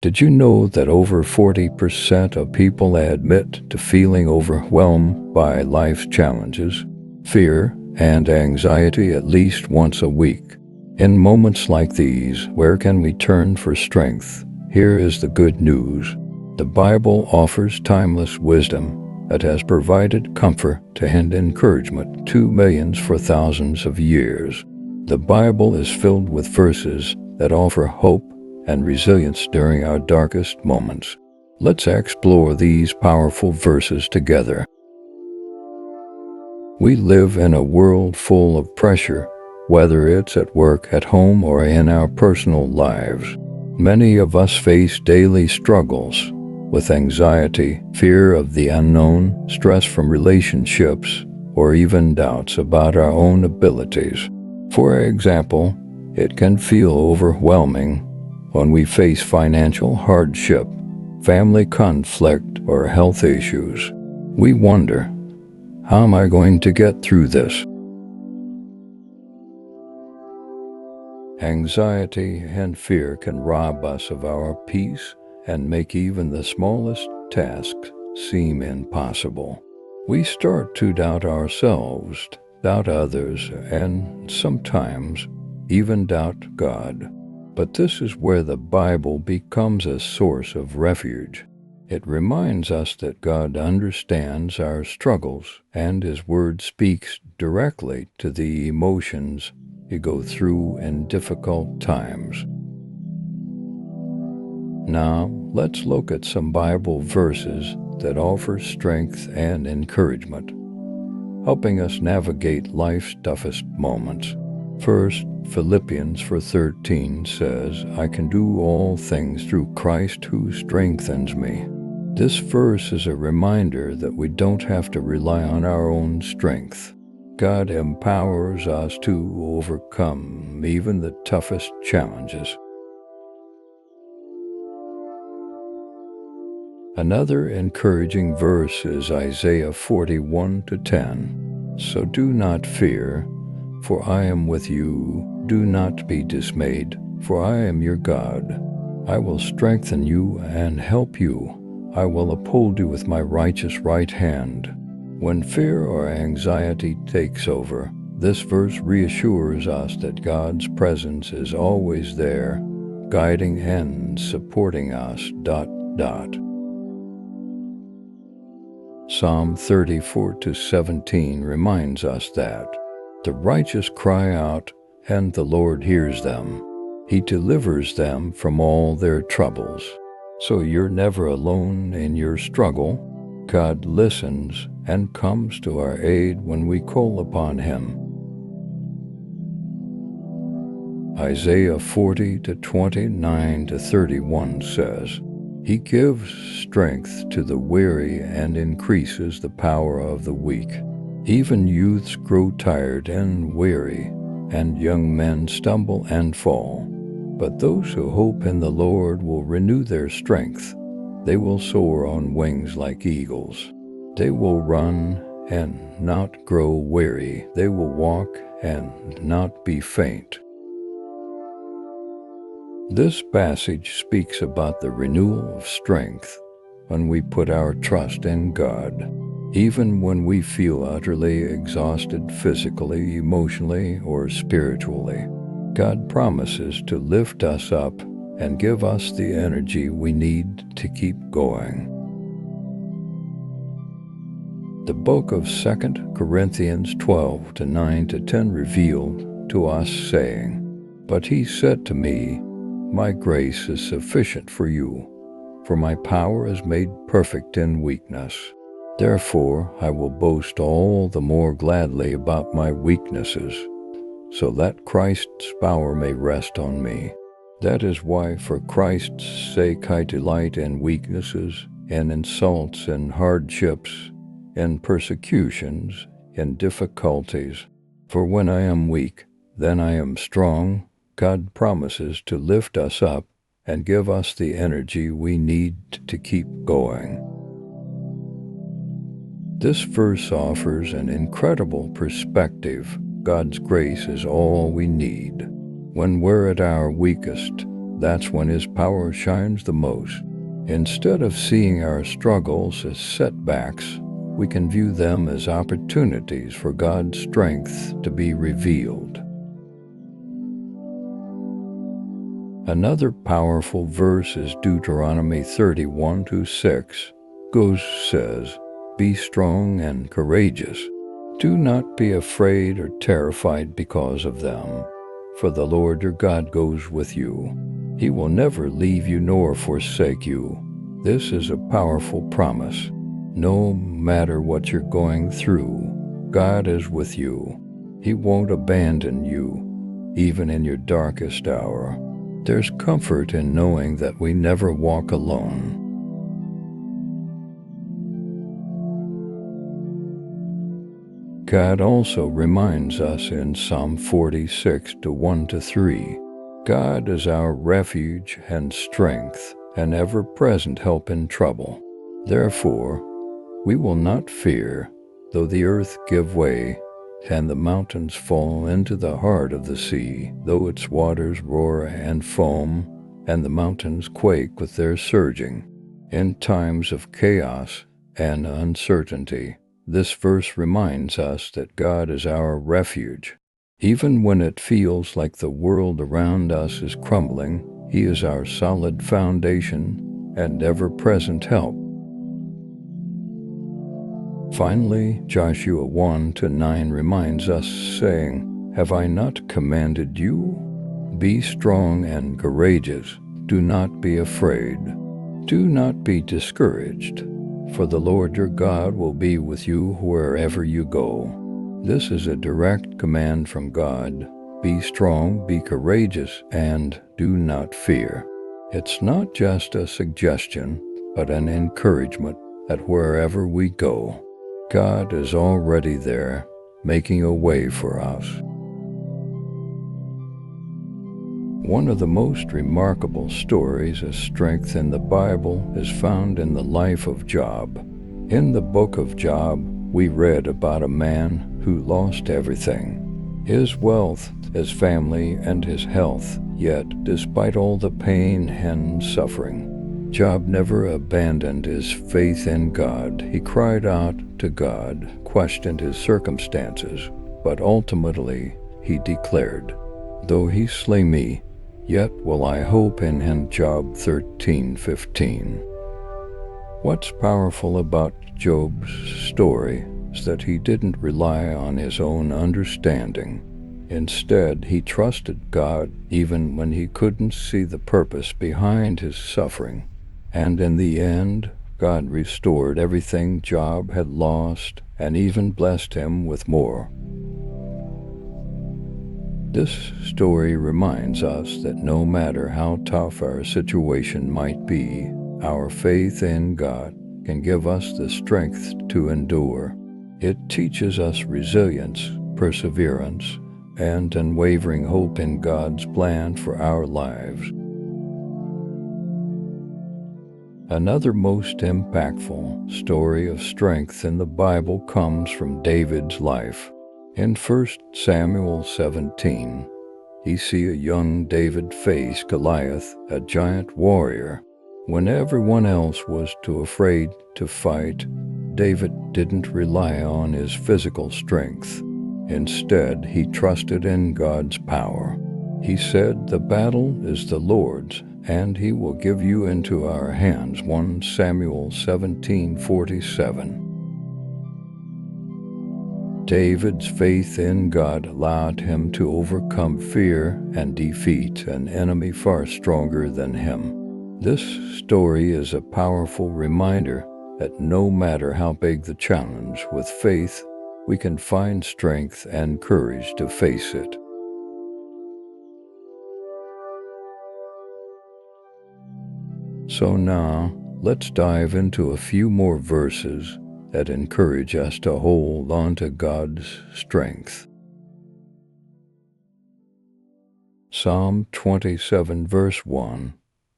Did you know that over 40% of people admit to feeling overwhelmed by life's challenges, fear, and anxiety at least once a week? In moments like these, where can we turn for strength? Here is the good news. The Bible offers timeless wisdom that has provided comfort and encouragement to millions for thousands of years. The Bible is filled with verses that offer hope and resilience during our darkest moments. Let's explore these powerful verses together. We live in a world full of pressure, whether it's at work, at home, or in our personal lives. Many of us face daily struggles with anxiety, fear of the unknown, stress from relationships, or even doubts about our own abilities. For example, it can feel overwhelming when we face financial hardship, family conflict, or health issues. We wonder, how am I going to get through this? Anxiety and fear can rob us of our peace and make even the smallest tasks seem impossible. We start to doubt ourselves, doubt others, and sometimes even doubt God. But this is where the Bible becomes a source of refuge. It reminds us that God understands our struggles, and His Word speaks directly to the emotions we go through in difficult times. Now, let's look at some Bible verses that offer strength and encouragement, helping us navigate life's toughest moments. First, Philippians 4:13 says, "I can do all things through Christ who strengthens me." This verse is a reminder that we don't have to rely on our own strength. God empowers us to overcome even the toughest challenges. Another encouraging verse is Isaiah 41:10. "So do not fear, for I am with you. Do not be dismayed, for I am your God. I will strengthen you and help you. I will uphold you with my righteous right hand." When fear or anxiety takes over, this verse reassures us that God's presence is always there, guiding and supporting us. Psalm 34:17 reminds us that the righteous cry out, and the Lord hears them. He delivers them from all their troubles. So you're never alone in your struggle. God listens and comes to our aid when we call upon Him. Isaiah 40:29-31 says, "He gives strength to the weary and increases the power of the weak. Even youths grow tired and weary, and young men stumble and fall. But those who hope in the Lord will renew their strength. They will soar on wings like eagles. They will run and not grow weary. They will walk and not be faint." This passage speaks about the renewal of strength when we put our trust in God. Even when we feel utterly exhausted physically, emotionally, or spiritually, God promises to lift us up and give us the energy we need to keep going. The book of 2 Corinthians 12:9-10 revealed to us, saying, "But he said to me, My grace is sufficient for you, for my power is made perfect in weakness. Therefore I will boast all the more gladly about my weaknesses, so that Christ's power may rest on me. That is why, for Christ's sake, I delight in weaknesses, in insults, in hardships, in persecutions, in difficulties. For when I am weak, then I am strong." God promises to lift us up and give us the energy we need to keep going. This verse offers an incredible perspective. God's grace is all we need. When we're at our weakest, That's when His power shines the most. Instead of seeing our struggles as setbacks, we can view them as opportunities for God's strength to be revealed. Another powerful verse is Deuteronomy 31:6. Says, "Be strong and courageous. Do not be afraid or terrified because of them, for the Lord your God goes with you. He will never leave you nor forsake you." This is a powerful promise. No matter what you're going through, God is with you. He won't abandon you, even in your darkest hour. There's comfort in knowing that we never walk alone. God also reminds us in Psalm 46:1-3, God is our refuge and strength, an ever-present help in trouble. Therefore, we will not fear, though the earth give way, and the mountains fall into the heart of the sea, though its waters roar and foam, and the mountains quake with their surging. In times of chaos and uncertainty, this verse reminds us that God is our refuge. Even when it feels like the world around us is crumbling, He is our solid foundation and ever-present help. Finally, Joshua 1:9 reminds us, saying, "Have I not commanded you? Be strong and courageous. Do not be afraid. Do not be discouraged, for the Lord your God will be with you wherever you go." This is a direct command from God. Be strong, be courageous, and do not fear. It's not just a suggestion, but an encouragement that wherever we go, God is already there, making a way for us. One of the most remarkable stories of strength in the Bible is found in the life of Job. In the book of Job, we read about a man who lost everything: his wealth, his family, and his health. Yet, despite all the pain and suffering, Job never abandoned his faith in God. He cried out to God, questioned his circumstances, but ultimately he declared, "Though he slay me, yet will I hope in him." Job 13:15. What's powerful about Job's story is that he didn't rely on his own understanding. Instead, he trusted God even when he couldn't see the purpose behind his suffering. And in the end, God restored everything Job had lost and even blessed him with more. This story reminds us that no matter how tough our situation might be, our faith in God can give us the strength to endure. It teaches us resilience, perseverance, and unwavering hope in God's plan for our lives. Another most impactful story of strength in the Bible comes from David's life. In 1 Samuel 17, you see a young David face Goliath, a giant warrior. When everyone else was too afraid to fight, David didn't rely on his physical strength. Instead, he trusted in God's power. He said, "The battle is the Lord's, and He will give you into our hands." 1 Samuel 17:47. David's faith in God allowed him to overcome fear and defeat an enemy far stronger than him. This story is a powerful reminder that no matter how big the challenge, with faith, we can find strength and courage to face it. So now, let's dive into a few more verses that encourage us to hold on to God's strength. Psalm 27 verse 1.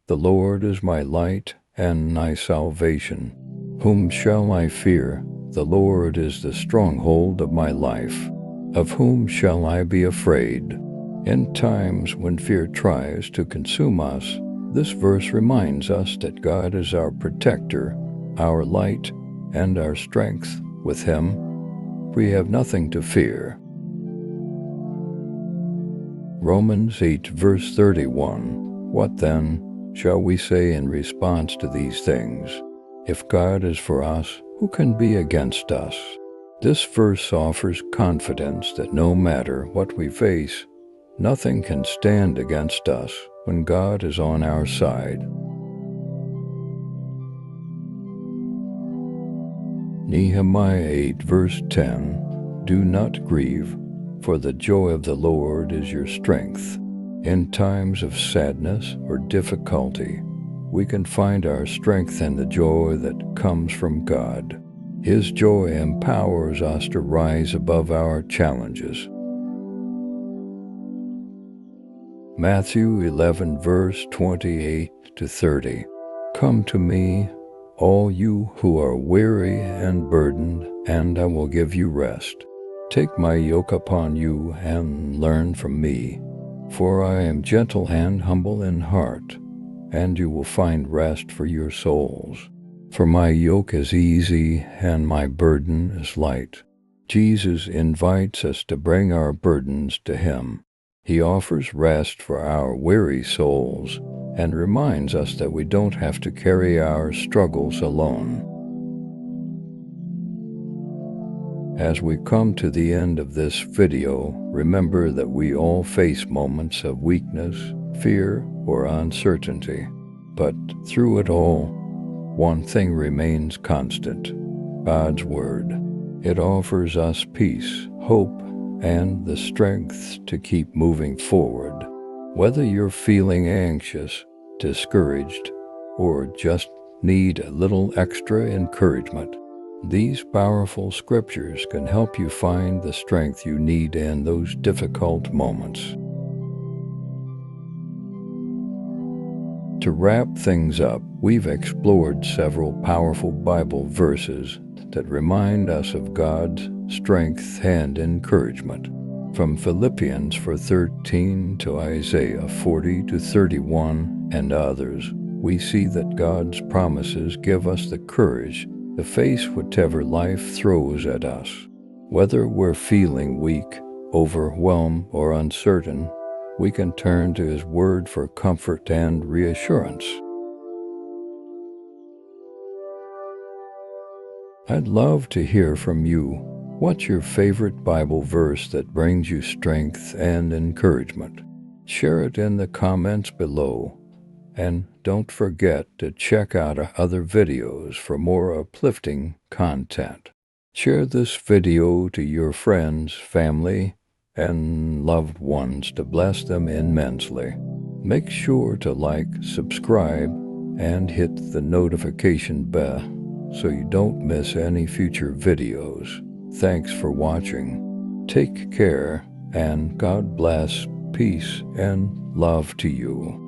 The Lord is my light and my salvation. Whom shall I fear? The Lord is the stronghold of my life. Of whom shall I be afraid? In times when fear tries to consume us, this verse reminds us that God is our protector, our light, and our strength. With Him, we have nothing to fear. Romans 8 verse 31. What then shall we say in response to these things? If God is for us, who can be against us? This verse offers confidence that no matter what we face, nothing can stand against us when God is on our side. Nehemiah 8 verse 10. Do not grieve, for the joy of the Lord is your strength. In times of sadness or difficulty, we can find our strength in the joy that comes from God. His joy empowers us to rise above our challenges. Matthew 11 verse 28 to 30. Come to me, all you who are weary and burdened, and I will give you rest. Take my yoke upon you and learn from me, for I am gentle and humble in heart, and you will find rest for your souls. For my yoke is easy and my burden is light. Jesus invites us to bring our burdens to Him. He offers rest for our weary souls and reminds us that we don't have to carry our struggles alone. As we come to the end of this video, remember that we all face moments of weakness, fear, or uncertainty. But through it all, one thing remains constant: God's Word. It offers us peace, hope, and the strength to keep moving forward. Whether you're feeling anxious, discouraged, or just need a little extra encouragement, these powerful scriptures can help you find the strength you need in those difficult moments. To wrap things up, we've explored several powerful Bible verses that remind us of God's strength and encouragement. From Philippians 4:13 to Isaiah 40:31 and others, we see that God's promises give us the courage to face whatever life throws at us. Whether we're feeling weak, overwhelmed, or uncertain, we can turn to His Word for comfort and reassurance. I'd love to hear from you. What's your favorite Bible verse that brings you strength and encouragement? Share it in the comments below. And don't forget to check out our other videos for more uplifting content. Share this video to your friends, family, and loved ones to bless them immensely. Make sure to like, subscribe, and hit the notification bell so you don't miss any future videos. Thanks for watching. Take care, and God bless, peace, and love to you.